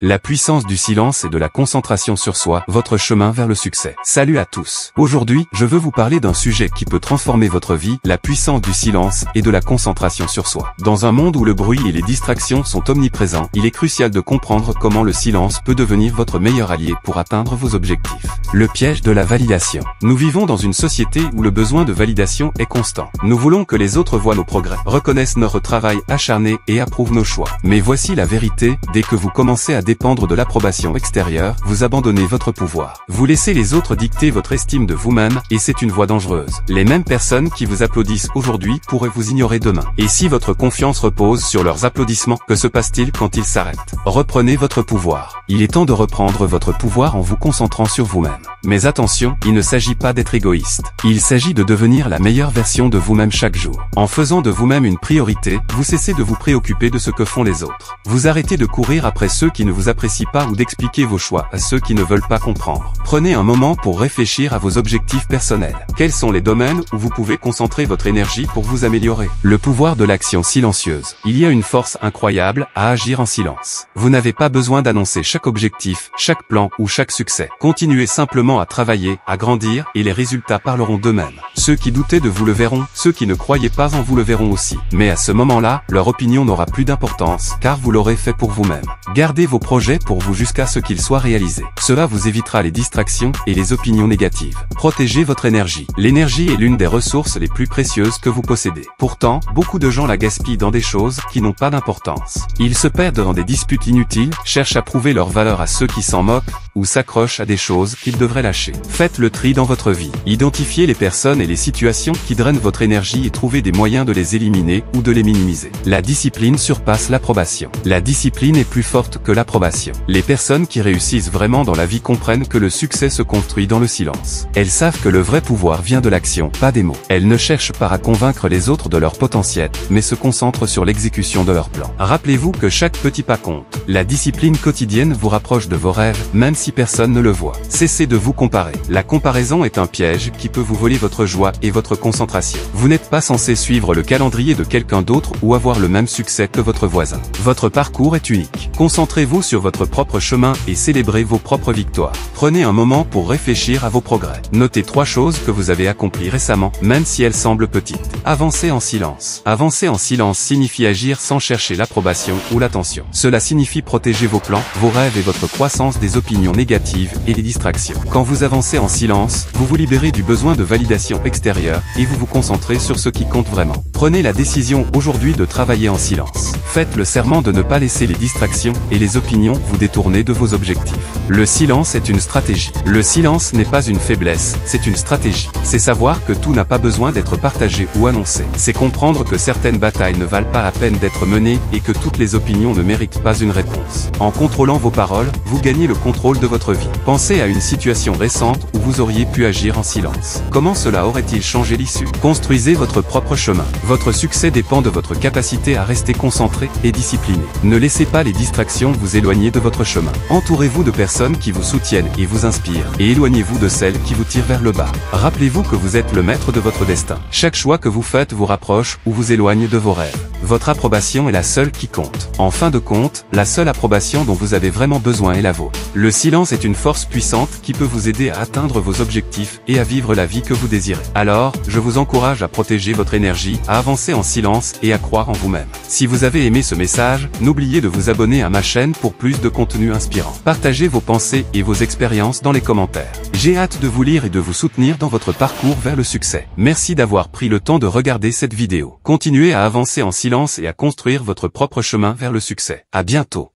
La puissance du silence et de la concentration sur soi, votre chemin vers le succès. Salut à tous. Aujourd'hui, je veux vous parler d'un sujet qui peut transformer votre vie, la puissance du silence et de la concentration sur soi. Dans un monde où le bruit et les distractions sont omniprésents, il est crucial de comprendre comment le silence peut devenir votre meilleur allié pour atteindre vos objectifs. Le piège de la validation. Nous vivons dans une société où le besoin de validation est constant. Nous voulons que les autres voient nos progrès, reconnaissent notre travail acharné et approuvent nos choix. Mais voici la vérité, dès que vous commencez à dépendre de l'approbation extérieure, vous abandonnez votre pouvoir. Vous laissez les autres dicter votre estime de vous-même, et c'est une voie dangereuse. Les mêmes personnes qui vous applaudissent aujourd'hui pourraient vous ignorer demain. Et si votre confiance repose sur leurs applaudissements, que se passe-t-il quand ils s'arrêtent? Reprenez votre pouvoir. Il est temps de reprendre votre pouvoir en vous concentrant sur vous-même. Mais attention, il ne s'agit pas d'être égoïste. Il s'agit de devenir la meilleure version de vous-même chaque jour. En faisant de vous-même une priorité, vous cessez de vous préoccuper de ce que font les autres. Vous arrêtez de courir après ceux qui ne vous apprécient pas ou d'expliquer vos choix à ceux qui ne veulent pas comprendre. Prenez un moment pour réfléchir à vos objectifs personnels. Quels sont les domaines où vous pouvez concentrer votre énergie pour vous améliorer? Le pouvoir de l'action silencieuse. Il y a une force incroyable à agir en silence. Vous n'avez pas besoin d'annoncer chaque objectif, chaque plan ou chaque succès. Continuez simplement à travailler, à grandir, et les résultats parleront d'eux-mêmes. Ceux qui doutaient de vous le verront, ceux qui ne croyaient pas en vous le verront aussi. Mais à ce moment-là, leur opinion n'aura plus d'importance, car vous l'aurez fait pour vous-même. Gardez vos projets pour vous jusqu'à ce qu'ils soient réalisés. Cela vous évitera les distractions et les opinions négatives. Protégez votre énergie. L'énergie est l'une des ressources les plus précieuses que vous possédez. Pourtant, beaucoup de gens la gaspillent dans des choses qui n'ont pas d'importance. Ils se perdent dans des disputes inutiles, cherchent à prouver leur valeur à ceux qui s'en moquent, ou s'accrochent à des choses qu'ils devraient lâcher. Faites le tri dans votre vie. Identifiez les personnes et les situations qui drainent votre énergie et trouvez des moyens de les éliminer ou de les minimiser. La discipline surpasse l'approbation. La discipline est plus forte que l'approbation. Les personnes qui réussissent vraiment dans la vie comprennent que le succès se construit dans le silence. Elles savent que le vrai pouvoir vient de l'action, pas des mots. Elles ne cherchent pas à convaincre les autres de leur potentiel, mais se concentrent sur l'exécution de leur plan. Rappelez-vous que chaque petit pas compte. La discipline quotidienne vous rapproche de vos rêves, même si personne ne le voit. Cessez de vous comparer. La comparaison est un piège qui peut vous voler votre joie et votre concentration. Vous n'êtes pas censé suivre le calendrier de quelqu'un d'autre ou avoir le même succès que votre voisin. Votre parcours est unique. Concentrez-vous sur votre propre chemin et célébrez vos propres victoires. Prenez un moment pour réfléchir à vos progrès. Notez 3 choses que vous avez accomplies récemment, même si elles semblent petites. Avancez en silence. Avancer en silence signifie agir sans chercher l'approbation ou l'attention. Cela signifie protéger vos plans, vos rêves et votre croissance des opinions négatives et des distractions. Quand vous avancez en silence, vous vous libérez du besoin de validation extérieure et vous vous concentrez sur ce qui compte vraiment. Prenez la décision aujourd'hui de travailler en silence. Faites le serment de ne pas laisser les distractions et les opinions vous détourner de vos objectifs. Le silence est une stratégie. Le silence n'est pas une faiblesse, c'est une stratégie. C'est savoir que tout n'a pas besoin d'être partagé ou annoncé. C'est comprendre que certaines batailles ne valent pas la peine d'être menées et que toutes les opinions ne méritent pas une réponse. En contrôlant vos paroles, vous gagnez le contrôle de votre vie. Pensez à une situation récente où vous auriez pu agir en silence. Comment cela aurait-il changé l'issue? Construisez votre propre chemin. Votre succès dépend de votre capacité à rester concentré et discipliné. Ne laissez pas les distractions vous éloigner de votre chemin. Entourez-vous de personnes qui vous soutiennent et vous inspirent, et éloignez-vous de celles qui vous tirent vers le bas. Rappelez-vous que vous êtes le maître de votre destin. Chaque choix que vous faites vous rapproche ou vous éloigne de vos rêves. Votre approbation est la seule qui compte. En fin de compte, la seule approbation dont vous avez vraiment besoin est la vôtre. Le silence est une force puissante qui peut vous aider à atteindre vos objectifs et à vivre la vie que vous désirez. Alors, je vous encourage à protéger votre énergie, à avancer en silence et à croire en vous-même. Si vous avez aimé ce message, n'oubliez de vous abonner à ma chaîne pour plus de contenu inspirant. Partagez vos pensées et vos expériences dans les commentaires. J'ai hâte de vous lire et de vous soutenir dans votre parcours vers le succès. Merci d'avoir pris le temps de regarder cette vidéo. Continuez à avancer en silence et à construire votre propre chemin vers le succès. À bientôt.